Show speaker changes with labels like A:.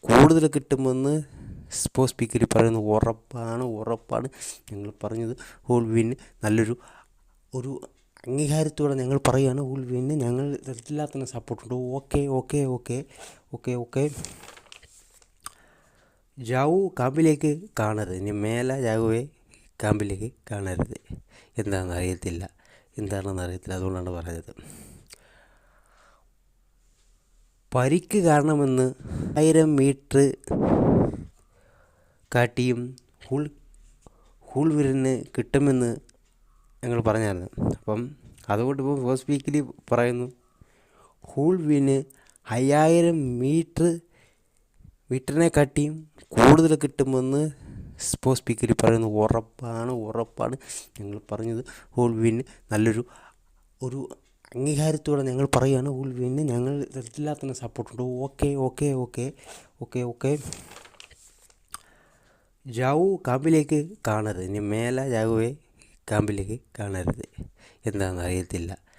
A: കൂടുതൽ കിട്ടുമെന്ന് sports speaker പറയുന്നു. ഉറപ്പാണ് ഞങ്ങൾ പറഞ്ഞത്. ഹോൾ വിന് നല്ലൊരു അംഗീകാരത്തോടെ ഞങ്ങൾ പറയുകയാണ്. ഹോൾ വിന് ഞങ്ങൾ എല്ലാത്തിനും സപ്പോർട്ടുണ്ട്. ഓക്കെ. ജാവു ക്യാമ്പിലേക്ക് കാണരുത്. ഇനി മേലെ ജാവുവെ ക്യാമ്പിലേക്ക് കാണരുത്. എന്താണെന്ന് അറിയത്തില്ല, അതുകൊണ്ടാണ് പറഞ്ഞത്. പരിക്ക് കാരണമെന്ന് 1000 മീറ്റർ കാട്ടിയും ഹൂൾവിന് കിട്ടുമെന്ന് ഞങ്ങൾ പറഞ്ഞായിരുന്നു. അപ്പം അതുകൊണ്ട് ഇപ്പോൾ ഫസ്റ്റ് സ്പീക്കിൽ പറയുന്നു, ഹൂൾവിന് 5000 മീറ്ററിനെ കാട്ടിയും കൂടുതൽ കിട്ടുമെന്ന് സ്പോർട്സ് സ്പീക്കർ പറയുന്നു. ഉറപ്പാണ് ഞങ്ങൾ പറഞ്ഞത്. ഹോൾ വിന് നല്ലൊരു അംഗീകാരത്തോടെ ഞങ്ങൾ പറയുകയാണ്. ഹോൾ വിന് ഞങ്ങൾ എല്ലാത്തിനും സപ്പോർട്ടുണ്ട്. ഓക്കെ. ജാവു ക്യാമ്പിലേക്ക് കാണരുത്. ഇനി മേലെ ജാവുവെ ക്യാമ്പിലേക്ക് കാണരുത്. എന്താണെന്ന് അറിയത്തില്ല,